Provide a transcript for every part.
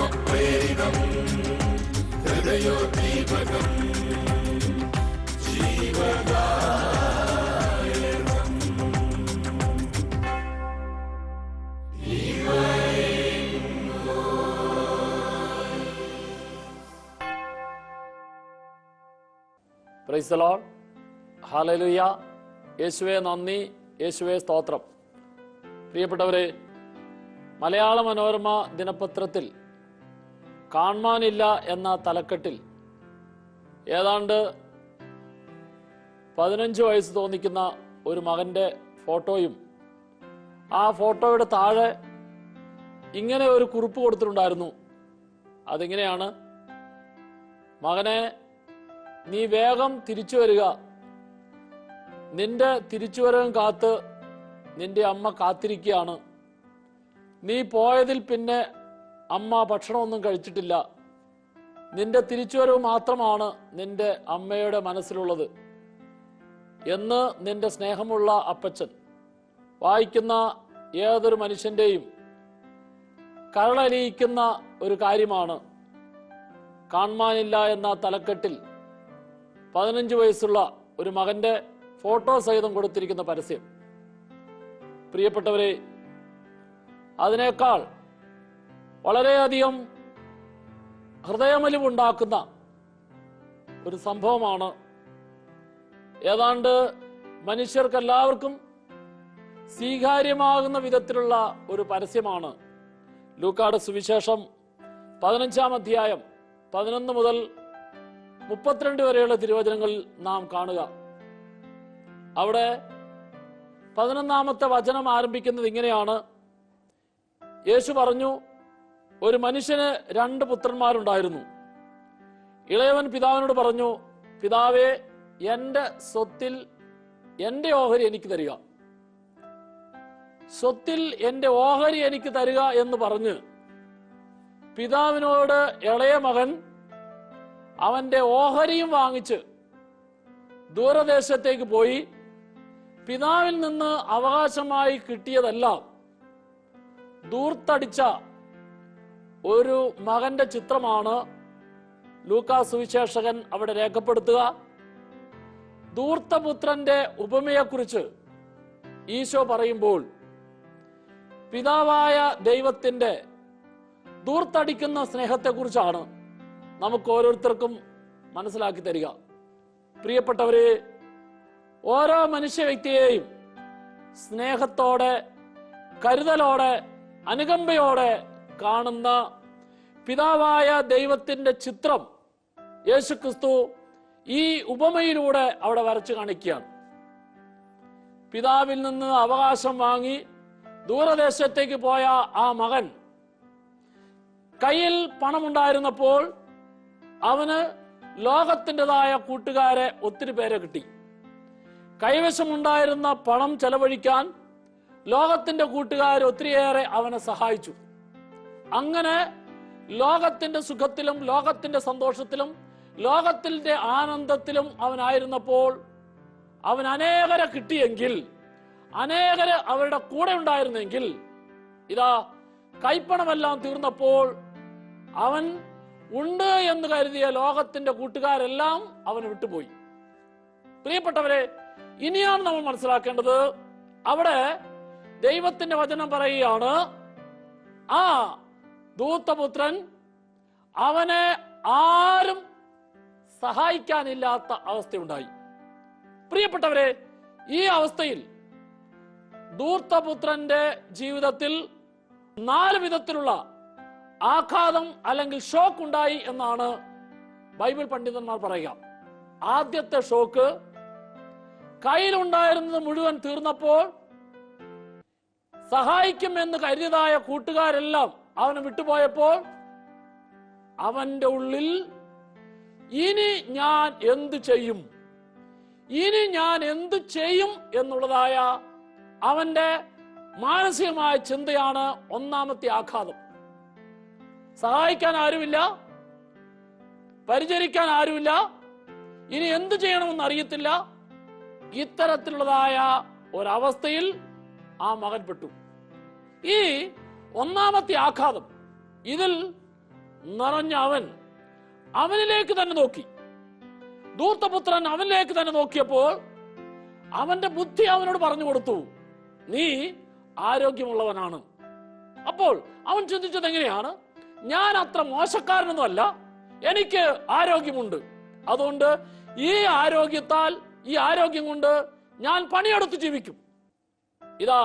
ആത്മപ്രേരിതം ഹൃദയോദ്ദീപകം ജീവദായകം. Praise the Lord. Hallelujah. യേശുവേ നന്ദി, യേശുവേ സ്തോത്രം. പ്രിയപ്പെട്ടവരെ, മലയാള മനോരമ ദിനപത്രത്തിൽ കാണാനില്ല എന്ന തലക്കെട്ടിൽ ഏതാണ്ട് 15 വയസ്സ് തോന്നിക്കുന്ന ഒരു മകൻ്റെ ഫോട്ടോയും ആ ഫോട്ടോയുടെ താഴെ ഇങ്ങനെ ഒരു കുറിപ്പ് കൊടുത്തിട്ടുണ്ടായിരുന്നു. അതിങ്ങനെയാണ്: മകനെ, നീ വേഗം തിരിച്ചു വരിക. നിന്റെ തിരിച്ചുവരവും കാത്ത് നിന്റെ അമ്മ കാത്തിരിക്കുകയാണ്. നീ പോയതിൽ പിന്നെ അമ്മ ഭക്ഷണമൊന്നും കഴിച്ചിട്ടില്ല. നിന്റെ തിരിച്ചുവരവ് മാത്രമാണ് നിന്റെ അമ്മയുടെ മനസ്സിലുള്ളത് എന്ന് നിന്റെ സ്നേഹമുള്ള അപ്പച്ചൻ. വായിക്കുന്ന ഏതൊരു മനുഷ്യന്റെയും കരളലിയിക്കുന്ന ഒരു കാര്യമാണ് കാണാനില്ല എന്ന തലക്കെട്ടിൽ 15 വയസ്സുള്ള ഒരു മകന്റെ ഫോട്ടോ സഹിതം കൊടുത്തിരിക്കുന്ന പരസ്യം. പ്രിയപ്പെട്ടവരെ, അതിനേക്കാൾ വളരെയധികം ഹൃദയമലിവുണ്ടാക്കുന്ന ഒരു സംഭവമാണ്, ഏതാണ്ട് മനുഷ്യർക്കെല്ലാവർക്കും സ്വീകാര്യമാകുന്ന വിധത്തിലുള്ള ഒരു പരസ്യമാണ്. ലൂക്കായുടെ സുവിശേഷം 15-ാം അധ്യായം 11 മുതൽ 32 വരെയുള്ള തിരുവചനങ്ങളിൽ നാം കാണുക. അവിടെ 11-ാമത്തെ വചനം ആരംഭിക്കുന്നത് ഇങ്ങനെയാണ്: യേശു പറഞ്ഞു, ഒരു മനുഷ്യന് 2 പുത്രന്മാരുണ്ടായിരുന്നു. ഇളയവൻ പിതാവിനോട് പറഞ്ഞു, പിതാവേ, എൻ്റെ സ്വത്തിൽ എൻ്റെ ഓഹരി എനിക്ക് തരിക. സ്വത്തിൽ എൻ്റെ ഓഹരി എനിക്ക് തരിക എന്ന് പറഞ്ഞ് പിതാവിനോട് ഇളയ മകൻ അവന്റെ ഓഹരിയും വാങ്ങിച്ച് ദൂരദേശത്തേക്ക് പോയി. പിതാവിൽ നിന്ന് അവകാശമായി കിട്ടിയതെല്ലാം ദൂർത്തടിച്ച ഒരു മകന്റെ ചിത്രമാണ് ലൂക്കാ സുവിശേഷകൻ അവിടെ രേഖപ്പെടുത്തുക. ധൂർത്തപുത്രന്റെ ഉപമയെക്കുറിച്ച് ഈശോ പറയുമ്പോൾ പിതാവായ ദൈവത്തിന്റെ ധൂർത്തടിക്കുന്ന സ്നേഹത്തെക്കുറിച്ചാണ് നമുക്ക് ഓരോരുത്തർക്കും മനസ്സിലാക്കി തരിക. പ്രിയപ്പെട്ടവരെ, ഓരോ മനുഷ്യ വ്യക്തിയെയും സ്നേഹത്തോടെ, കരുതലോടെ, അനുകമ്പയോടെ കാണുന്ന പിതാവായ ദൈവത്തിന്റെ ചിത്രം യേശുക്രിസ്തു ഈ ഉപമയിലൂടെ അവിടെ വരച്ചു കാണിക്കുകയാണ്. പിതാവിൽ നിന്ന് അവകാശം വാങ്ങി ദൂരദേശത്തേക്ക് പോയ ആ മകൻ കയ്യിൽ പണമുണ്ടായിരുന്നപ്പോൾ അവന് ലോകത്തിൻ്റെതായ കൂട്ടുകാരെ ഒത്തിരി പേരെ കിട്ടി. കൈവശമുണ്ടായിരുന്ന പണം ചെലവഴിക്കാൻ ലോകത്തിന്റെ കൂട്ടുകാർ ഒത്തിരിയേറെ അവനെ സഹായിച്ചു. അങ്ങനെ ലോകത്തിന്റെ സുഖത്തിലും ലോകത്തിന്റെ സന്തോഷത്തിലും ലോകത്തിന്റെ ആനന്ദത്തിലും അവനായിരുന്നപ്പോൾ അവൻ അനേകരെ കിട്ടിയെങ്കിൽ, അനേകര് അവരുടെ കൂടെ ഉണ്ടായിരുന്നെങ്കിൽ, ഇതാ കൈപ്പണമെല്ലാം തീർന്നപ്പോൾ അവൻ ഉണ്ട് എന്ന് കരുതിയ ലോകത്തിന്റെ കൂട്ടുകാരെല്ലാം അവന് വിട്ടുപോയി. പ്രിയപ്പെട്ടവരെ, ഇനിയാണ് നമ്മൾ മനസ്സിലാക്കേണ്ടത്. അവിടെ ദൈവത്തിന്റെ വചനം പറയുകയാണ്, ആ ധൂർത്തപുത്രൻ അവനെ ആരും സഹായിക്കാനില്ലാത്ത അവസ്ഥയുണ്ടായി. പ്രിയപ്പെട്ടവരെ, ഈ അവസ്ഥയിൽ ധൂർത്തപുത്രന്റെ ജീവിതത്തിൽ 4 വിധത്തിലുള്ള ആഘാതം അല്ലെങ്കിൽ ഷോക്ക് ഉണ്ടായി എന്നാണ് ബൈബിൾ പണ്ഡിതന്മാർ പറയുക. ആദ്യത്തെ ഷോക്ക്, കയ്യിലുണ്ടായിരുന്നത് മുഴുവൻ തീർന്നപ്പോൾ സഹായിക്കും എന്ന് കരുതിയതായ കൂട്ടുകാരെല്ലാം അവനെ വിട്ടുപോയപ്പോൾ അവന്റെ ഉള്ളിൽ ഇനി ഞാൻ എന്തു ചെയ്യും, ഇനി ഞാൻ എന്തു ചെയ്യും എന്നുള്ളതായ അവന്റെ മാനസികമായ ചിന്തയാണ് ഒന്നാമത്തെ ആഘാതം. സഹായിക്കാൻ ആരുമില്ല, പരിചരിക്കാൻ ആരുമില്ല, ഇനി എന്തു ചെയ്യണമെന്ന് അറിയത്തില്ല. ഇത്തരത്തിലുള്ളതായ ഒരവസ്ഥയിൽ ആ മകൻ പെട്ടു. ഈ ഒന്നാമത്തെ ആഘാതം, ഇതിൽ നിറഞ്ഞ അവനിലേക്ക് തന്നെ നോക്കി. ധൂർത്തപുത്രൻ അവനിലേക്ക് തന്നെ നോക്കിയപ്പോൾ അവന്റെ ബുദ്ധി അവനോട് പറഞ്ഞു കൊടുത്തു, നീ ആരോഗ്യമുള്ളവനാണ്. അപ്പോൾ അവൻ ചിന്തിച്ചത് എങ്ങനെയാണ്, ഞാൻ അത്ര മോശക്കാരനൊന്നും അല്ല, എനിക്ക് ആരോഗ്യമുണ്ട്. അതുകൊണ്ട് ഈ ആരോഗ്യം കൊണ്ട് ഞാൻ പണിയെടുത്ത് ജീവിക്കും. ഇതാ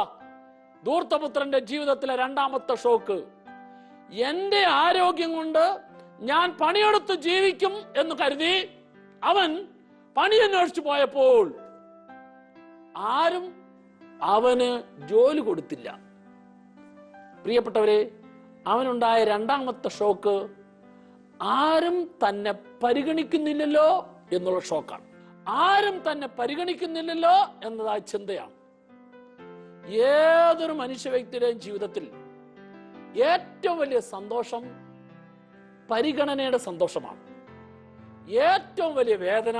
ധൂർത്തപുത്രന്റെ ജീവിതത്തിലെ രണ്ടാമത്തെ ഷോക്ക്. എന്റെ ആരോഗ്യം കൊണ്ട് ഞാൻ പണിയെടുത്ത് ജീവിക്കും എന്ന് കരുതി അവൻ പണി അന്വേഷിച്ചു പോയപ്പോൾ ആരും അവന് ജോലി കൊടുത്തില്ല. പ്രിയപ്പെട്ടവരെ, അവനുണ്ടായ രണ്ടാമത്തെ ഷോക്ക് ആരും തന്നെ പരിഗണിക്കുന്നില്ലല്ലോ എന്നുള്ള ഷോക്കാണ്. ആരും തന്നെ പരിഗണിക്കുന്നില്ലല്ലോ എന്നതായ ചിന്തയാണ്. ഏതൊരു മനുഷ്യ വ്യക്തിയുടെയും ജീവിതത്തിൽ ഏറ്റവും വലിയ സന്തോഷം പരിഗണനയുടെ സന്തോഷമാണ്. ഏറ്റവും വലിയ വേദന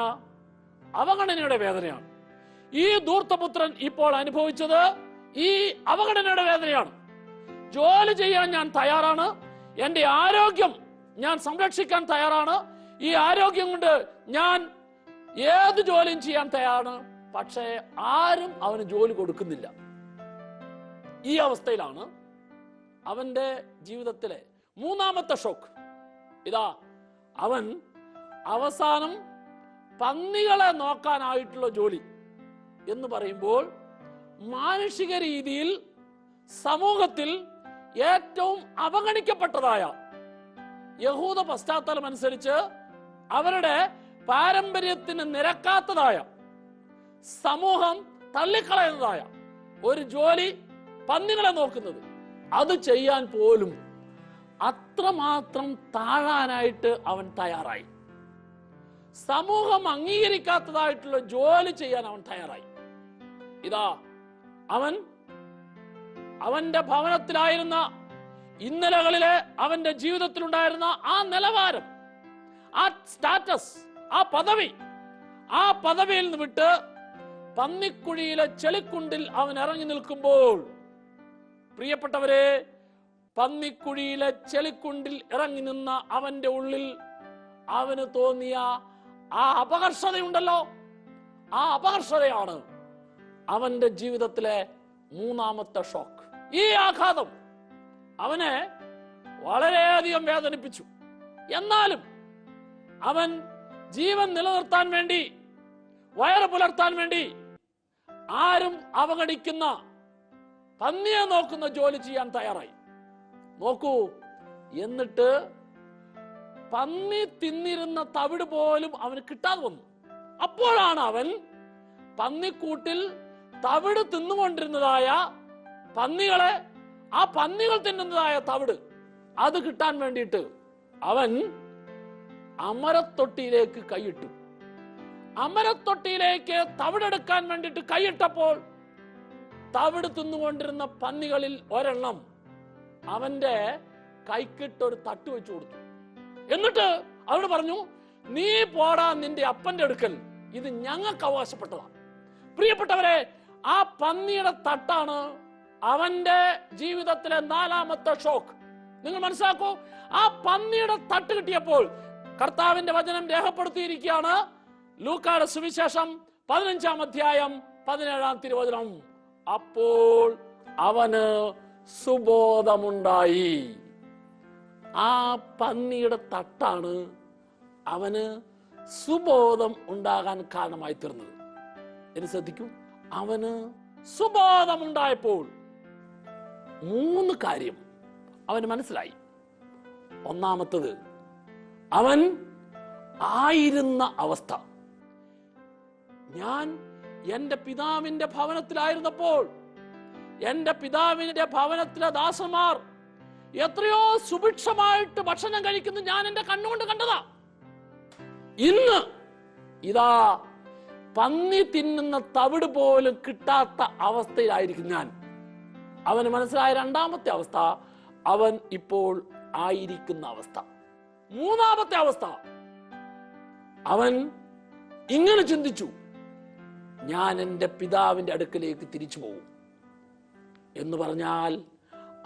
അവഗണനയുടെ വേദനയാണ്. ഈ ധൂർത്തപുത്രൻ ഇപ്പോൾ അനുഭവിച്ചത് ഈ അവഗണനയുടെ വേദനയാണ്. ജോലി ചെയ്യാൻ ഞാൻ തയ്യാറാണ്, എന്റെ ആരോഗ്യം ഞാൻ സംരക്ഷിക്കാൻ തയ്യാറാണ്, ഈ ആരോഗ്യം കൊണ്ട് ഞാൻ ഏത് ജോലിയും ചെയ്യാൻ തയ്യാറാണ്. പക്ഷേ ആരും അവന് ജോലി കൊടുക്കുന്നില്ല. ഈ അവസ്ഥയിലാണ് അവന്റെ ജീവിതത്തിലെ മൂന്നാമത്തെ ഷോക്ക്. ഇതാ അവൻ അവസാനം പന്നികളെ നോക്കാനായിട്ടുള്ള ജോലി എന്ന് പറയുമ്പോൾ മാനുഷിക രീതിയിൽ സമൂഹത്തിൽ ഏറ്റവും അവഗണിക്കപ്പെട്ടതായ യഹൂദ പശ്ചാത്തലം അനുസരിച്ച് അവരുടെ പാരമ്പര്യത്തിന് നിരക്കാത്തതായ സമൂഹം തള്ളിക്കളയുന്നതായ ഒരു ജോലി, പന്നികളെ നോക്കുന്നത്, അത് ചെയ്യാൻ പോലും അത്രമാത്രം താഴാനായിട്ട് അവൻ തയ്യാറായി. സമൂഹം അംഗീകരിക്കാത്തതായിട്ടുള്ള ജോലി ചെയ്യാൻ അവൻ തയ്യാറായി. ഇതാ അവന്റെ ഭവനത്തിലായിരുന്ന ഇന്നലകളിലെ അവന്റെ ജീവിതത്തിലുണ്ടായിരുന്ന ആ നിലവാരം, ആ സ്റ്റാറ്റസ്, ആ പദവിയിൽ നിന്ന് വിട്ട് പന്നിക്കുഴിയിലെ ചെളിക്കുണ്ടിൽ അവൻ ഇറങ്ങി നിൽക്കുമ്പോൾ, പ്രിയപ്പെട്ടവരെ, പന്നിക്കുഴിയിലെ ചെളിക്കുണ്ടിൽ ഇറങ്ങി നിന്ന അവന്റെ ഉള്ളിൽ അവന് തോന്നിയ ആ അപകർഷതയുണ്ടല്ലോ, ആ അപകർഷതയാണ് അവന്റെ ജീവിതത്തിലെ മൂന്നാമത്തെ ഷോക്ക്. ഈ ആഘാതം അവനെ വളരെയധികം വേദനിപ്പിച്ചു. എന്നാലും അവൻ ജീവൻ നിലനിർത്താൻ വേണ്ടി, വയറ് പുലർത്താൻ വേണ്ടി ആരും അവഗണിക്കുന്ന പന്നിയെ നോക്കുന്ന ജോലി ചെയ്യാൻ തയ്യാറായി. നോക്കൂ, എന്നിട്ട് പന്നി തിന്നിരുന്ന തവിട് പോലും അവന് കിട്ടാതെ വന്നു. അപ്പോഴാണ് അവൻ പന്നിക്കൂട്ടിൽ തവിട് തിന്നുകൊണ്ടിരുന്നതായ പന്നികളെ, ആ പന്നികൾ തിന്നുന്നതായ തവിട്, അത് കിട്ടാൻ വേണ്ടിയിട്ട് അവൻ അമരത്തൊട്ടിയിലേക്ക് കൈയിട്ടു. അമരത്തൊട്ടിയിലേക്ക് തവിടെടുക്കാൻ വേണ്ടിയിട്ട് കൈയിട്ടപ്പോൾ തവിട് തിന്നുകൊണ്ടിരുന്ന പന്നികളിൽ ഒരെണ്ണം അവന്റെ കൈക്കിട്ടൊരു തട്ട് വെച്ചു കൊടുത്തു. എന്നിട്ട് അവനോട് പറഞ്ഞു, നീ പോടാ നിന്റെ അപ്പന്റെ അടുക്കൽ, ഇത് ഞങ്ങൾക്ക് അവകാശപ്പെട്ടതാണ്. പ്രിയപ്പെട്ടവരെ, ആ പന്നിയുടെ തട്ടാണ് അവന്റെ ജീവിതത്തിലെ നാലാമത്തെ ഷോക്ക്. നിങ്ങൾ മനസ്സിലാക്കൂ, ആ പന്നിയുടെ തട്ട് കിട്ടിയപ്പോൾ കർത്താവിന്റെ വചനം രേഖപ്പെടുത്തിയിരിക്കുകയാണ്. ലൂക്കായുടെ സുവിശേഷം 15-ാം അധ്യായം 17-ാം തിരുവചനം. അപ്പോൾ അവന് സുബോധമുണ്ടായി. ആ പന്നിയുടെ തട്ടാണ് അവന് സുബോധം ഉണ്ടാകാൻ കാരണമായി തീർന്നത്. എന്ന് ശ്രദ്ധിക്കൂ, അവന് സുബോധമുണ്ടായപ്പോൾ 3 കാര്യം അവന് മനസ്സിലായി. ഒന്നാമത്തത്, അവൻ ആയിരുന്ന അവസ്ഥ. ഞാൻ എന്റെ പിതാവിന്റെ ഭവനത്തിലായിരുന്നപ്പോൾ എന്റെ പിതാവിന്റെ ഭവനത്തിലെ ദാസന്മാർ എത്രയോ സുഭിക്ഷമായിട്ട് ഭക്ഷണം കഴിക്കുന്നത് ഞാൻ എന്റെ കണ്ണുകൊണ്ട് കണ്ടതാ. ഇന്ന് ഇതാ പന്നി തിന്നുന്ന തവിട് പോലും കിട്ടാത്ത അവസ്ഥയിലായിരിക്കും ഞാൻ. അവന് മനസ്സിലായ രണ്ടാമത്തെ അവസ്ഥ, അവൻ ഇപ്പോൾ ആയിരിക്കുന്ന അവസ്ഥ. മൂന്നാമത്തെ അവസ്ഥ, അവൻ ഇങ്ങനെ ചിന്തിച്ചു, ഞാൻ എൻ്റെ പിതാവിന്റെ അടുക്കലേക്ക് തിരിച്ചു പോകും. എന്ന് പറഞ്ഞാൽ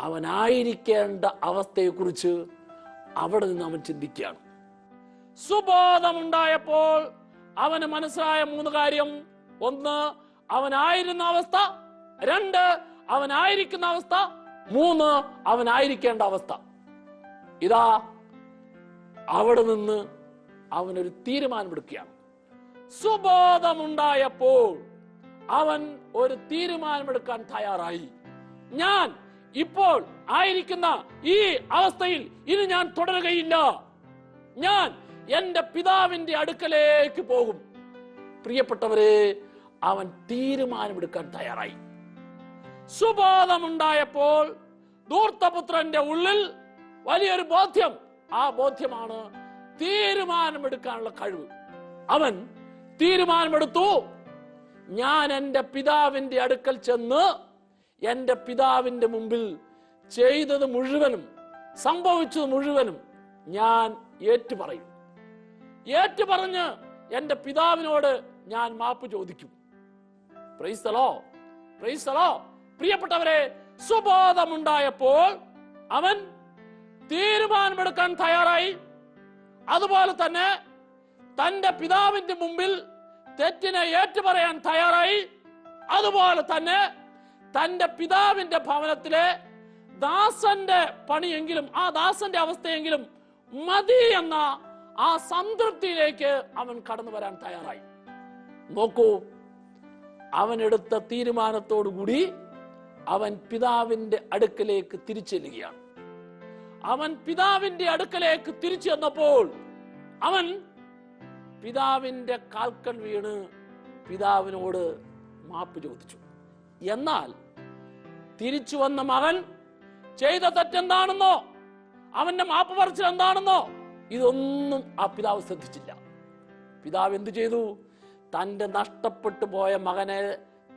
അവനായിരിക്കേണ്ട അവസ്ഥയെക്കുറിച്ച് അവിടെ നിന്ന് അവൻ ചിന്തിക്കുകയാണ്. സുബോധമുണ്ടായപ്പോൾ അവന് മനസ്സിലായ 3 കാര്യം. 1, അവനായിരുന്ന അവസ്ഥ. 2, അവനായിരിക്കുന്ന അവസ്ഥ. 3, അവനായിരിക്കേണ്ട അവസ്ഥ. ഇതാ അവിടെ നിന്ന് അവനൊരു തീരുമാനമെടുക്കുകയാണ്. സുബോധമുണ്ടായപ്പോൾ അവൻ ഒരു തീരുമാനമെടുക്കാൻ തയ്യാറായി. ഞാൻ ഇപ്പോൾ ആയിരിക്കുന്ന ഈ അവസ്ഥയിൽ ഇനി ഞാൻ തുടരുകയില്ല. ഞാൻ എന്റെ പിതാവിന്റെ അടുക്കലേക്ക് പോകും. പ്രിയപ്പെട്ടവരെ, അവൻ തീരുമാനമെടുക്കാൻ തയ്യാറായി. സുബോധമുണ്ടായപ്പോൾ ധൂർത്തപുത്രന്റെ ഉള്ളിൽ വലിയൊരു ബോധ്യം. ആ ബോധ്യമാണ് തീരുമാനമെടുക്കാനുള്ള കഴിവ്. അവൻ തീരുമാനമെടുത്തു. ഞാൻ എന്റെ പിതാവിന്റെ അടുക്കൽ ചെന്ന് എന്റെ പിതാവിന്റെ മുമ്പിൽ ചെയ്തത് മുഴുവനും സംഭവിച്ചത് മുഴുവനും ഞാൻ ഏറ്റുപറയും. ഏറ്റുപറഞ്ഞ് എന്റെ പിതാവിനോട് ഞാൻ മാപ്പ് ചോദിക്കും. Price the Lord, praise the Lord. പ്രിയപ്പെട്ടവരെ, സുബോധമുണ്ടായപ്പോൾ അവൻ തീരുമാനമെടുക്കാൻ തയ്യാറായി. അതുപോലെ തന്നെ തന്റെ പിതാവിന്റെ മുമ്പിൽ തെറ്റിനെ ഏറ്റുപറയാൻ തയ്യാറായി. അതുപോലെ തന്നെ തന്റെ പിതാവിന്റെ ഭവനത്തിലെ ദാസന്റെ പണിയെങ്കിലും ആ ദാസന്റെ അവസ്ഥയെങ്കിലും മതി എന്ന ആ സംതൃപ്തിയിലേക്ക് അവൻ കടന്നു വരാൻ തയ്യാറായി. നോക്കൂ, അവൻ എടുത്ത തീരുമാനത്തോടുകൂടി അവൻ പിതാവിന്റെ അടുക്കലേക്ക് തിരിച്ചെല്ലുകയാണ്. അവൻ പിതാവിന്റെ അടുക്കലേക്ക് തിരിച്ചു ചെന്നപ്പോൾ അവൻ പിതാവിന്റെ കാൽക്കൽ വീണ് പിതാവിനോട് മാപ്പ് ചോദിച്ചു. എന്നാൽ തിരിച്ചു വന്ന മകൻ ചെയ്ത തെറ്റെന്താണെന്നോ അവന്റെ മാപ്പ് പറച്ചിൽ എന്താണെന്നോ ഇതൊന്നും ആ പിതാവ് ശ്രദ്ധിച്ചില്ല. പിതാവ് എന്തു ചെയ്തു? തന്റെ നഷ്ടപ്പെട്ടു പോയ മകനെ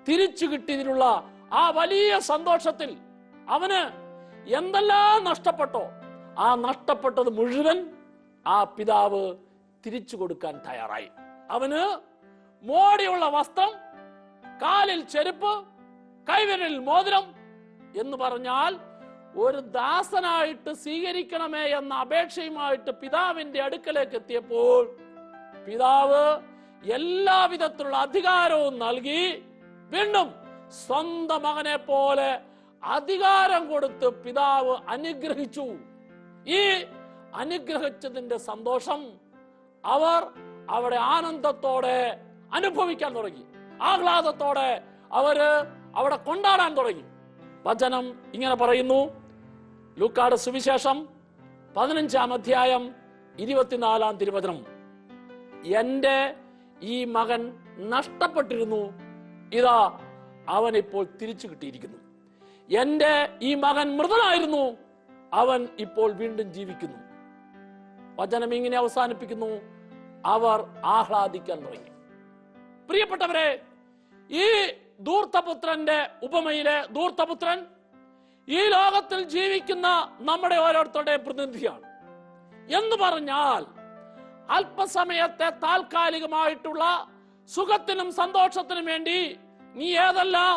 തിരിച്ചു കിട്ടിയതിലുള്ള ആ വലിയ സന്തോഷത്തിൽ അവന് എന്തെല്ലാം നഷ്ടപ്പെട്ടോ ആ നഷ്ടപ്പെട്ടത് മുഴുവൻ ആ പിതാവ് തിരിച്ചു കൊടുക്കാൻ തയ്യാറായി. അവന് മോടിയുള്ള വസ്ത്രം, കാലിൽ ചെരുപ്പ്, കൈവിരലിൽ മോതിരം എന്ന് പറഞ്ഞാൽ ഒരു ദാസനായിട്ട് സ്വീകരിക്കണമേ എന്ന അപേക്ഷയുമായിട്ട് പിതാവിന്റെ അടുക്കലേക്ക് എത്തിയപ്പോൾ പിതാവ് എല്ലാവിധത്തിലുള്ള അധികാരവും നൽകി വീണ്ടും സ്വന്തം മകനെ പോലെ അധികാരം കൊടുത്ത് പിതാവ് അനുഗ്രഹിച്ചു. ഈ അനുഗ്രഹിച്ചതിന്റെ സന്തോഷം അവർ അവിടെ ആനന്ദത്തോടെ അനുഭവിക്കാൻ തുടങ്ങി. ആഹ്ലാദത്തോടെ അവര് അവിടെ കൊണ്ടാടാൻ തുടങ്ങി. വചനം ഇങ്ങനെ പറയുന്നു. ലൂക്കായുടെ സുവിശേഷം 15-ാം അധ്യായം 24-ാം തിരുവചനം. എന്റെ ഈ മകൻ നഷ്ടപ്പെട്ടിരുന്നു, ഇതാ അവൻ ഇപ്പോൾ തിരിച്ചു കിട്ടിയിരിക്കുന്നു. എന്റെ ഈ മകൻ മൃതനായിരുന്നു, അവൻ ഇപ്പോൾ വീണ്ടും ജീവിക്കുന്നു. വചനം ഇങ്ങനെ അവസാനിപ്പിക്കുന്നു, അവർ ആഹ്ലാദിക്കാൻ തുടങ്ങി. പ്രിയപ്പെട്ടവരെ, ഈ ധൂർത്തപുത്രന്റെ ഉപമയിലെ ധൂർത്തപുത്രൻ ഈ ലോകത്തിൽ ജീവിക്കുന്ന നമ്മുടെ ഓരോരുത്തരുടെയും പ്രതിനിധിയാണ്. എന്ന് പറഞ്ഞാൽ അല്പസമയത്തെ താൽക്കാലികമായിട്ടുള്ള സുഖത്തിനും സന്തോഷത്തിനും വേണ്ടി നീ ഏതെല്ലാം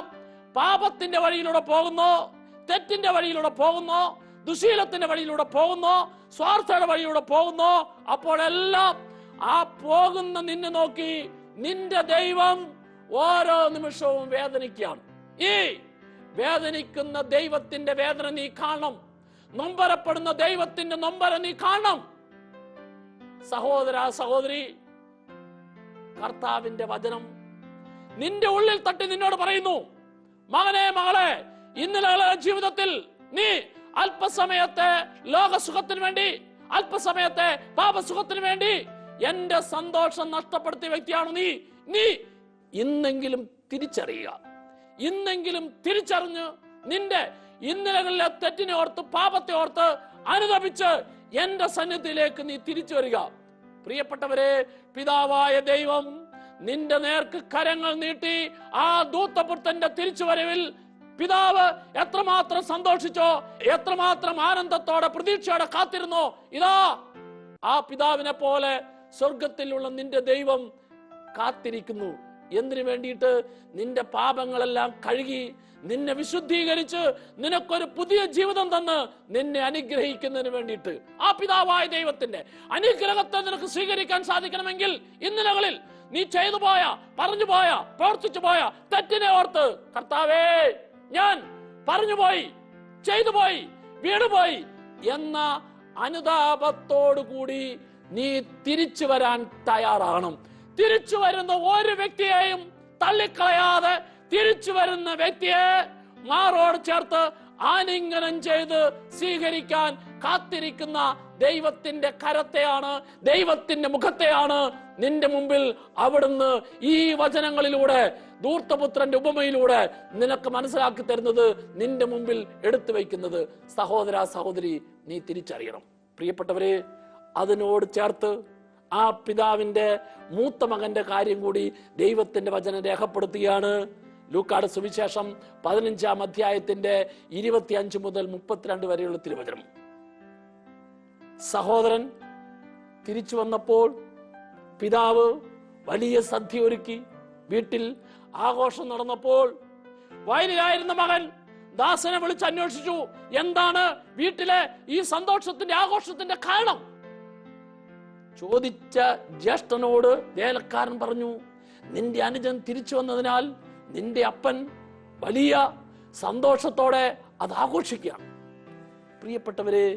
പാപത്തിന്റെ വഴിയിലൂടെ പോകുന്നോ, തെറ്റിന്റെ വഴിയിലൂടെ പോകുന്നോ, ദുശീലത്തിന്റെ വഴിയിലൂടെ പോകുന്നോ, സ്വാർത്ഥയുടെ വഴിയിലൂടെ പോകുന്നോ, അപ്പോഴെല്ലാം ആ പോകുന്ന നിന്നെ നോക്കി നിന്റെ ദൈവം ഓരോ നിമിഷവും വേദനിക്കുകയാണ്. ഈ വേദനിക്കുന്ന ദൈവത്തിന്റെ വേദന നീ കാണണം. നൊമ്പരപ്പെടുന്ന ദൈവത്തിന്റെ നൊമ്പരം നീ കാണണം. സഹോദര സഹോദരി, കർത്താവിന്റെ വചനം നിന്റെ ഉള്ളിൽ തട്ടി നിന്നോട് പറയുന്നു, മകനെ മകളെ, ഇന്നലെ ജീവിതത്തിൽ നീ അല്പസമയത്തെ ലോകസുഖത്തിന് വേണ്ടി, അല്പസമയത്തെ പാപസുഖത്തിന് വേണ്ടി എന്റെ സന്തോഷം നഷ്ടപ്പെടുത്തിയ വ്യക്തിയാണ് നീ. നീ ഇന്നെങ്കിലും തിരിച്ചറിയുക. ഇന്നെങ്കിലും തിരിച്ചറിഞ്ഞ് നിന്റെ ഇന്നലകളിലെ തെറ്റിനെ ഓർത്ത്, പാപത്തെ ഓർത്ത് അനുതപിച്ച് എന്റെ സന്നിധിയിലേക്ക് നീ തിരിച്ചു വരിക. പ്രിയപ്പെട്ടവരെ, പിതാവായ ദൈവം നിന്റെ നേർക്ക് കരങ്ങൾ നീട്ടി ആ ധൂർത്തപുത്രന്റെ തിരിച്ചുവരവിൽ പിതാവ് എത്രമാത്രം സന്തോഷിച്ചോ, എത്രമാത്രം ആനന്ദത്തോടെ പ്രതീക്ഷയോടെ കാത്തിരുന്നോ, ഇതാ ആ പിതാവിനെ പോലെ സ്വർഗത്തിലുള്ള നിന്റെ ദൈവം കാത്തിരിക്കുന്നു. എന്തിനു വേണ്ടിയിട്ട്? നിന്റെ പാപങ്ങളെല്ലാം കഴുകി നിന്നെ വിശുദ്ധീകരിച്ച് നിനക്കൊരു പുതിയ ജീവിതം തന്ന് നിന്നെ അനുഗ്രഹിക്കുന്നതിന് വേണ്ടിയിട്ട് ആ പിതാവായ ദൈവത്തിന്റെ അനുഗ്രഹത്തെ നിനക്ക് സ്വീകരിക്കാൻ സാധിക്കണമെങ്കിൽ ഇന്നലകളിൽ നീ ചെയ്തു പോയ, പറഞ്ഞു പോയ, പ്രവർത്തിച്ചു പോയ തെറ്റിനെ ഓർത്ത്, കർത്താവേ ഞാൻ പറഞ്ഞുപോയി, ചെയ്തു പോയി, വീണുപോയി എന്ന അനുതാപത്തോടുകൂടി നീ തിരിച്ചു വരാൻ തയ്യാറാകണം. തിരിച്ചു വരുന്ന ഒരു വ്യക്തിയെയും തള്ളിക്കളയാതെ തിരിച്ചു വരുന്ന വ്യക്തിയെ മാറോട് ചേർത്ത് ആലിംഗനം ചെയ്ത് സ്വീകരിക്കാൻ കാത്തിരിക്കുന്ന ദൈവത്തിന്റെ കരത്തെയാണ്, ദൈവത്തിന്റെ മുഖത്തെയാണ് നിന്റെ മുമ്പിൽ അവിടുന്ന് ഈ വചനങ്ങളിലൂടെ, ധൂർത്തപുത്രന്റെ ഉപമയിലൂടെ നിനക്ക് മനസ്സിലാക്കി തരുന്നത്, നിന്റെ മുമ്പിൽ എടുത്തു വയ്ക്കുന്നത്. സഹോദര സഹോദരി, നീ തിരിച്ചറിയണം. പ്രിയപ്പെട്ടവരെ, അതിനോട് ചേർത്ത് ആ പിതാവിന്റെ മൂത്ത മകന്റെ കാര്യം കൂടി ദൈവത്തിന്റെ വചനം രേഖപ്പെടുത്തുകയാണ്. ലൂക്കായുടെ സുവിശേഷം 15-ാം അധ്യായത്തിന്റെ 25 മുതൽ 32 വരെയുള്ള തിരുവചനം. സഹോദരൻ തിരിച്ചു വന്നപ്പോൾ പിതാവ് വലിയ സദ്യ ഒരുക്കി. വീട്ടിൽ ആഘോഷം നടന്നപ്പോൾ വയലിലായിരുന്ന മകൻ ദാസനെ വിളിച്ച് അന്വേഷിച്ചു, എന്താണ് വീട്ടിലെ ഈ സന്തോഷത്തിന്റെ ആഘോഷത്തിന്റെ കാരണം? ചോദിച്ച ജ്യേഷ്ഠനോട് വേലക്കാരൻ പറഞ്ഞു, നിന്റെ അനുജൻ തിരിച്ചു വന്നതിനാൽ നിന്റെ അപ്പൻ വലിയ സന്തോഷത്തോടെ അത് ആഘോഷിക്കുകയാണ്. പ്രിയപ്പെട്ടവരെ,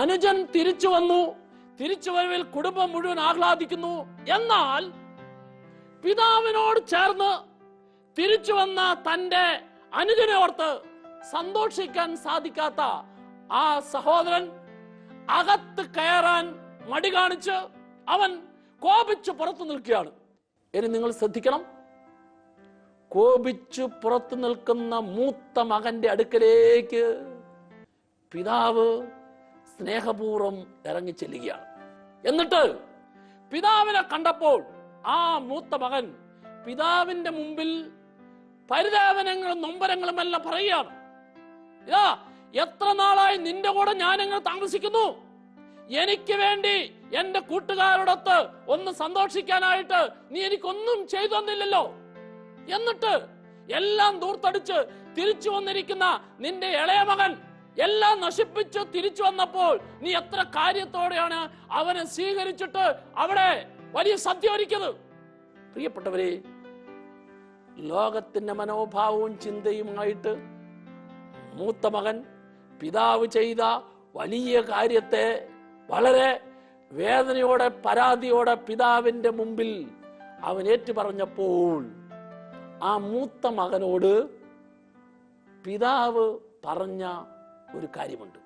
അനുജൻ തിരിച്ചു വന്നു, തിരിച്ചു വരവിൽ കുടുംബം മുഴുവൻ ആഹ്ലാദിക്കുന്നു. എന്നാൽ പിതാവിനോട് ചേർന്ന് തിരിച്ചു വന്ന തന്റെ അനുജനെ ഓർത്ത് സന്തോഷിക്കാൻ സാധിക്കാത്ത ആ സഹോദരൻ അകത്ത് കയറാൻ മടി കാണിച്ച് അവൻ കോപിച്ചു പുറത്തു നിൽക്കുകയാണ്. ഇനി നിങ്ങൾ ശ്രദ്ധിക്കണം, കോപിച്ചു പുറത്തു നിൽക്കുന്ന മൂത്ത മകന്റെ അടുക്കലേക്ക് പിതാവ് സ്നേഹപൂർവ്വം ഇറങ്ങി ചെല്ലുകയാണ്. എന്നിട്ട് പിതാവിനെ കണ്ടപ്പോൾ ആ മൂത്ത മകൻ പിതാവിന്റെ മുമ്പിൽ പരിതാപനങ്ങളും നൊമ്പരങ്ങളും എല്ലാം പറയുകയാണ്. ഇതാ, എത്ര നാളായി നിന്റെ കൂടെ ഞാനിങ്ങനെ താമസിക്കുന്നു, എനിക്ക് വേണ്ടി എന്റെ കൂട്ടുകാരോടൊത്ത് ഒന്ന് സന്തോഷിക്കാനായിട്ട് നീ എനിക്കൊന്നും ചെയ്തു തന്നില്ലല്ലോ. എന്നിട്ട് എല്ലാം ദൂർത്തടിച്ച് തിരിച്ചു വന്നിരിക്കുന്ന നിന്റെ ഇളയ മകൻ എല്ലാം നശിപ്പിച്ച് തിരിച്ചു വന്നപ്പോൾ നീ എത്ര കാര്യത്തോടെയാണ് അവനെ സ്വീകരിച്ചിട്ട് അവിടെ വലിയ സദ്യ ഒരുക്കിയത്. പ്രിയപ്പെട്ടവരെ, ലോകത്തിന്റെ മനോഭാവവും ചിന്തയുമായിട്ട് മൂത്ത മകൻ പിതാവ് ചെയ്ത വലിയ കാര്യത്തെ വളരെ വേദനയോടെ, പരാതിയോടെ പിതാവിന്റെ മുമ്പിൽ അവൻ ഏറ്റുപറഞ്ഞപ്പോൾ ആ മൂത്ത മകനോട് പിതാവ് പറഞ്ഞ ഒരു കാര്യമുണ്ട്.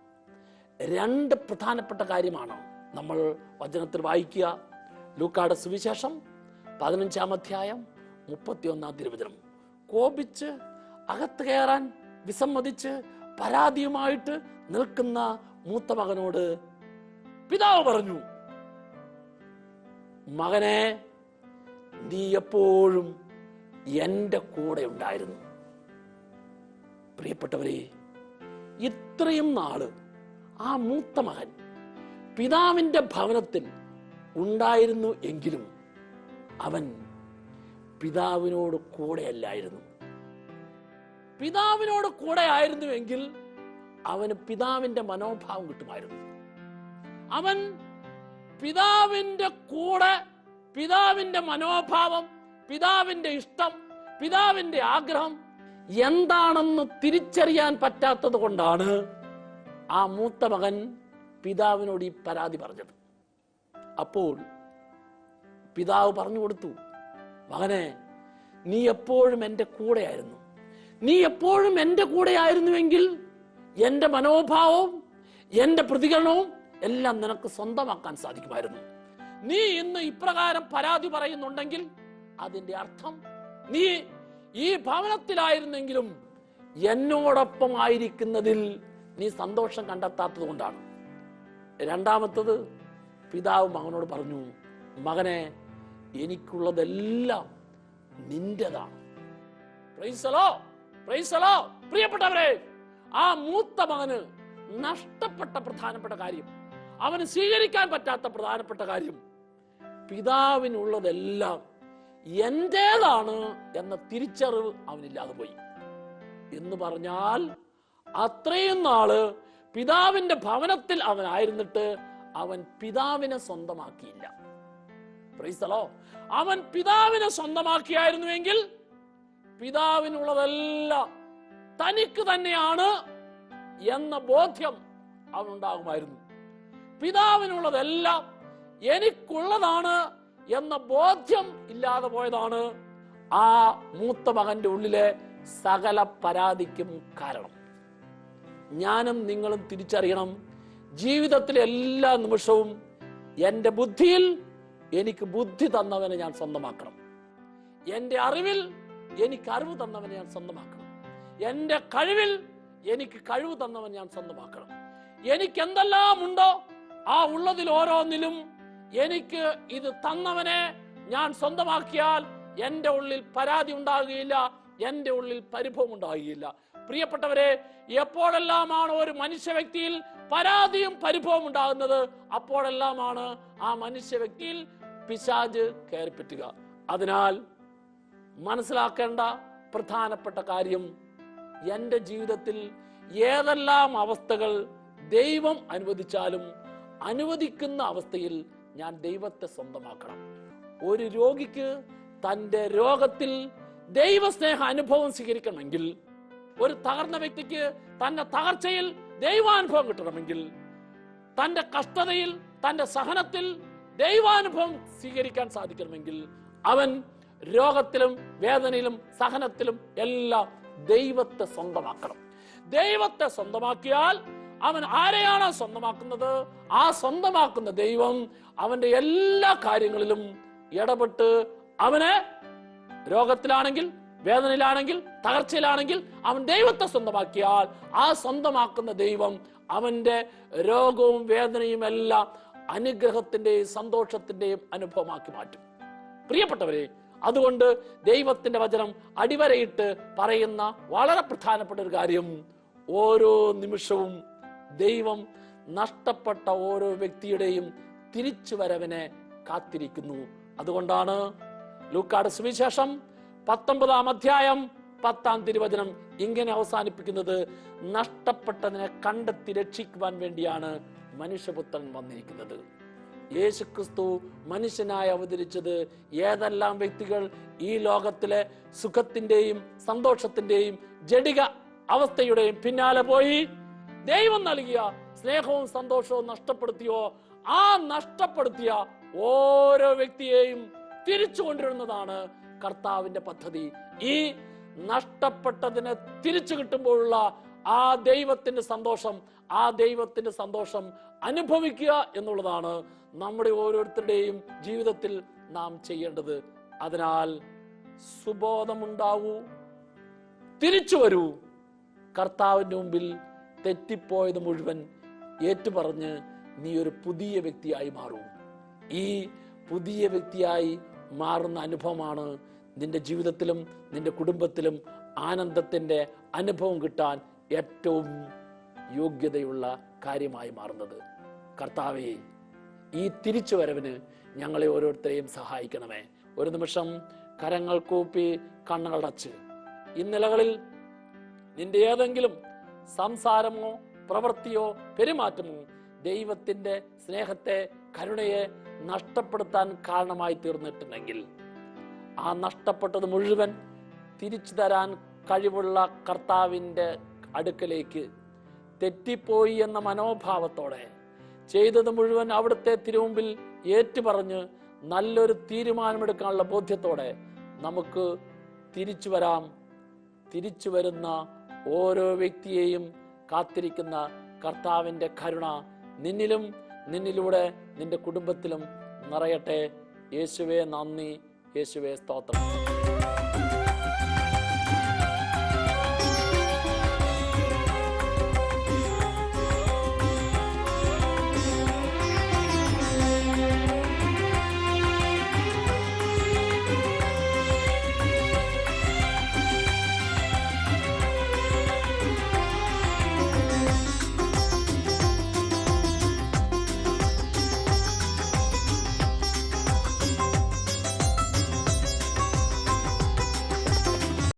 2 പ്രധാനപ്പെട്ട കാര്യമാണ് നമ്മൾ വചനത്തിൽ വായിക്കുക. ലൂക്കായുടെ സുവിശേഷം 15-ാം അധ്യായം 31-ാം തിരുവചനം. കോപിച്ച് അകത്ത് കയറാൻ വിസമ്മതിച്ച് പരാതിയുമായിട്ട് നിൽക്കുന്ന മൂത്ത മകനോട് പിതാവ് പറഞ്ഞു, മകനെ, നീ എപ്പോഴും എന്റെ കൂടെ ഉണ്ടായിരുന്നു. പ്രിയപ്പെട്ടവരെ, ഇത്രയും നാള് ആ മൂത്ത മകൻ പിതാവിന്റെ ഭവനത്തിൽ ഉണ്ടായിരുന്നു എങ്കിലും അവൻ പിതാവിനോട് കൂടെയല്ലായിരുന്നു. പിതാവിനോട് കൂടെ ആയിരുന്നുവെങ്കിൽ അവന് പിതാവിന്റെ മനോഭാവം കിട്ടുമായിരുന്നു. അവൻ പിതാവിന്റെ കൂടെ, പിതാവിന്റെ മനോഭാവം, പിതാവിന്റെ ഇഷ്ടം, പിതാവിന്റെ ആഗ്രഹം എന്താണെന്ന് തിരിച്ചറിയാൻ പറ്റാത്തത് കൊണ്ടാണ് ആ മൂത്ത മകൻ പിതാവിനോട് ഈ പരാതി പറഞ്ഞത്. അപ്പോൾ പിതാവ് പറഞ്ഞു കൊടുത്തു, മകനെ, നീ എപ്പോഴും എൻ്റെ കൂടെയായിരുന്നു. നീ എപ്പോഴും എൻ്റെ കൂടെയായിരുന്നുവെങ്കിൽ എൻ്റെ മനോഭാവവും എൻ്റെ പ്രതികരണവും എല്ലാം നിനക്ക് സ്വന്തമാക്കാൻ സാധിക്കുമായിരുന്നു. നീ ഇന്ന് ഇപ്രകാരം പരാതി പറയുന്നുണ്ടെങ്കിൽ അതിന്റെ അർത്ഥം നീ ഈ ഭവനത്തിലായിരുന്നെങ്കിലും എന്നോടൊപ്പം ആയിരിക്കുന്നതിൽ നീ സന്തോഷം കണ്ടെത്താത്തത് കൊണ്ടാണ്. രണ്ടാമത്തത്, പിതാവ് മകനോട് പറഞ്ഞു, മകനെ, എനിക്കുള്ളതെല്ലാം നിന്റേതാണ്. Praise the Lord, praise the Lord. പ്രിയപ്പെട്ടവരെ, ആ മൂത്ത മകന് നഷ്ടപ്പെട്ട പ്രധാനപ്പെട്ട കാര്യം, അവന് സ്വീകരിക്കാൻ പറ്റാത്ത പ്രധാനപ്പെട്ട കാര്യം, പിതാവിനുള്ളതെല്ലാം എന്റേതാണ് എന്ന തിരിച്ചറിവ് അവനില്ലാതെ പോയി. എന്ന് പറഞ്ഞാൽ അത്രയും നാള് പിതാവിന്റെ ഭവനത്തിൽ അവനായിരുന്നിട്ട് അവൻ പിതാവിനെ സ്വന്തമാക്കിയില്ല. Price the Lord. അവൻ പിതാവിനെ സ്വന്തമാക്കിയായിരുന്നുവെങ്കിൽ പിതാവിനുള്ളതെല്ലാം തനിക്ക് തന്നെയാണ് എന്ന ബോധ്യം അവനുണ്ടാകുമായിരുന്നു. പിതാവിനുള്ളതെല്ലാം എനിക്കുള്ളതാണ് എന്ന ബോധ്യം ഇല്ലാതെ പോയതാണ് ആ മൂത്ത മകന്റെ ഉള്ളിലെ സകല പരാതിക്കും കാരണം. ഞാനും നിങ്ങളും തിരിച്ചറിയണം, ജീവിതത്തിലെ എല്ലാ നിമിഷവും എൻ്റെ ബുദ്ധിയിൽ എനിക്ക് ബുദ്ധി തന്നവനെ ഞാൻ സ്വന്തമാക്കണം. എൻ്റെ അറിവിൽ എനിക്ക് അറിവ് തന്നവനെ ഞാൻ സ്വന്തമാക്കണം. എൻ്റെ കഴിവിൽ എനിക്ക് കഴിവ് തന്നവൻ ഞാൻ സ്വന്തമാക്കണം. എനിക്ക് എന്തെല്ലാം ഉണ്ടോ ആ ഉള്ളതിൽ ഓരോന്നിലും എനിക്ക് ഇത് തന്നവനെ ഞാൻ സ്വന്തമാക്കിയാൽ എൻ്റെ ഉള്ളിൽ പരാതി ഉണ്ടാകുകയില്ല, എൻ്റെ ഉള്ളിൽ പരിഭവം ഉണ്ടാകുകയില്ല. പ്രിയപ്പെട്ടവരെ, എപ്പോഴെല്ലാമാണ് ഒരു മനുഷ്യ വ്യക്തിയിൽ പരാതിയും പരിഭവം ഉണ്ടാകുന്നത്, അപ്പോഴെല്ലാമാണ് ആ മനുഷ്യ വ്യക്തിയിൽ പിശാച് കയറിപ്പറ്റുക. അതിനാൽ മനസ്സിലാക്കേണ്ട പ്രധാനപ്പെട്ട കാര്യം, എൻ്റെ ജീവിതത്തിൽ ഏതെല്ലാം അവസ്ഥകൾ ദൈവം അനുവദിച്ചാലും അനുവദിക്കുന്ന അവസ്ഥയിൽ ഞാൻ ദൈവത്തെ സ്വന്തമാക്കണം. ഒരു രോഗിക്ക് തൻ്റെ രോഗത്തിൽ ദൈവസ്നേഹ അനുഭവം സ്വീകരിക്കണമെങ്കിൽ, ഒരു തകർന്ന വ്യക്തിക്ക് തന്റെ തകർച്ചയിൽ ദൈവാനുഭവം കിട്ടണമെങ്കിൽ, തന്റെ കഷ്ടതയിൽ തന്റെ സഹനത്തിൽ ദൈവാനുഭവം സ്വീകരിക്കാൻ സാധിക്കണമെങ്കിൽ, അവൻ രോഗത്തിലും വേദനയിലും സഹനത്തിലും എല്ലാം ദൈവത്തെ സ്വന്തമാക്കണം. ദൈവത്തെ സ്വന്തമാക്കിയാൽ അവൻ ആരെയാണോ സ്വന്തമാക്കുന്നത്, ആ സ്വന്തമാക്കുന്ന ദൈവം അവന്റെ എല്ലാ കാര്യങ്ങളിലും ഇടപെട്ട് അവനെ രോഗത്തിലാണെങ്കിൽ, വേദനയിലാണെങ്കിൽ, തകർച്ചയിലാണെങ്കിൽ അവൻ ദൈവത്തെ സ്വന്തമാക്കിയാൽ ആ സ്വന്തമാക്കുന്ന ദൈവം അവന്റെ രോഗവും വേദനയും എല്ലാം അനുഗ്രഹത്തിന്റെയും സന്തോഷത്തിന്റെയും അനുഭവമാക്കി മാറ്റും. പ്രിയപ്പെട്ടവരെ, അതുകൊണ്ട് ദൈവത്തിന്റെ വചനം അടിവരയിട്ട് പറയുന്ന വളരെ പ്രധാനപ്പെട്ട ഒരു കാര്യം, ഓരോ നിമിഷവും ദൈവം നഷ്ടപ്പെട്ട ഓരോ വ്യക്തിയുടെയും തിരിച്ചു വരവിനെ കാത്തിരിക്കുന്നു. അതുകൊണ്ടാണ് ലൂക്കായുടെ സുവിശേഷം 19-ാം അധ്യായം 10-ാം തിരുവചനം ഇങ്ങനെ അവസാനിപ്പിക്കുന്നത്, നഷ്ടപ്പെട്ടതിനെ കണ്ടെത്തി രക്ഷിക്കുവാൻ വേണ്ടിയാണ് മനുഷ്യപുത്രൻ വന്നിരിക്കുന്നത്. യേശുക്രിസ്തു മനുഷ്യനായി അവതരിച്ചത് ഏതെല്ലാം വ്യക്തികൾ ഈ ലോകത്തിലെ സുഖത്തിന്റെയും സന്തോഷത്തിന്റെയും ജഡിക അവസ്ഥയുടെയും പിന്നാലെ പോയി ദൈവം നൽകിയ സ്നേഹവും സന്തോഷവും നഷ്ടപ്പെടുത്തിയോ, ആ നഷ്ടപ്പെടുത്തിയ ഓരോ വ്യക്തിയെയും തിരിച്ചു കൊണ്ടുവരുന്നതാണ് കർത്താവിന്റെ പദ്ധതി. ഈ നഷ്ടപ്പെട്ടതിനെ തിരിച്ചു കിട്ടുമ്പോഴുള്ള ആ ദൈവത്തിന്റെ സന്തോഷം അനുഭവിക്കുക എന്നുള്ളതാണ് നമ്മുടെ ഓരോരുത്തരുടെയും ജീവിതത്തിൽ നാം ചെയ്യേണ്ടത്. അതിനാൽ സുബോധമുണ്ടാവൂ, തിരിച്ചു വരൂ, കർത്താവിന്റെ മുമ്പിൽ തെറ്റിപ്പോയത് മുഴുവൻ ഏറ്റുപറഞ്ഞ് നീ ഒരു പുതിയ വ്യക്തിയായി മാറൂ. ഈ പുതിയ വ്യക്തിയായി മാറുന്ന അനുഭവമാണ് നിന്റെ ജീവിതത്തിലും നിന്റെ കുടുംബത്തിലും ആനന്ദത്തിന്റെ അനുഭവം കിട്ടാൻ ഏറ്റവും യോഗ്യതയുള്ള കാര്യമായി മാറുന്നത്. കർത്താവേ, ഈ തിരിച്ചു വരവിന് ഞങ്ങളെ ഓരോരുത്തരെയും സഹായിക്കണമേ. ഒരു നിമിഷം കരങ്ങൾ കൂപ്പി കണ്ണുകളടച്ച് ഈ നിലകളിൽ നിന്റെ ഏതെങ്കിലും സംസാരമോ പ്രവൃത്തിയോ പെരുമാറ്റമോ ദൈവത്തിന്റെ സ്നേഹത്തെ കരുണയെ നഷ്ടപ്പെടുത്താൻ കാരണമായി തീർന്നിട്ടുണ്ടെങ്കിൽ, ആ നഷ്ടപ്പെട്ടത് മുഴുവൻ തിരിച്ചു തരാൻ കഴിവുള്ള കർത്താവിന്റെ അടുക്കലേക്ക് തെറ്റിപ്പോയി എന്ന മനോഭാവത്തോടെ ചെയ്തത് മുഴുവൻ അവിടുത്തെ തിരുമുമ്പിൽ ഏറ്റുപറഞ്ഞ് നല്ലൊരു തീരുമാനമെടുക്കാനുള്ള ബോധ്യത്തോടെ നമുക്ക് തിരിച്ചു വരാം. തിരിച്ചു വരുന്ന ഓരോ വ്യക്തിയെയും കാത്തിരിക്കുന്ന കർത്താവിന്റെ കരുണ നിന്നിലും നിന്നിലൂടെ നിന്റെ കുടുംബത്തിലും നിറയട്ടെ. യേശുവേ നന്ദി, യേശുവേ സ്തോത്രം.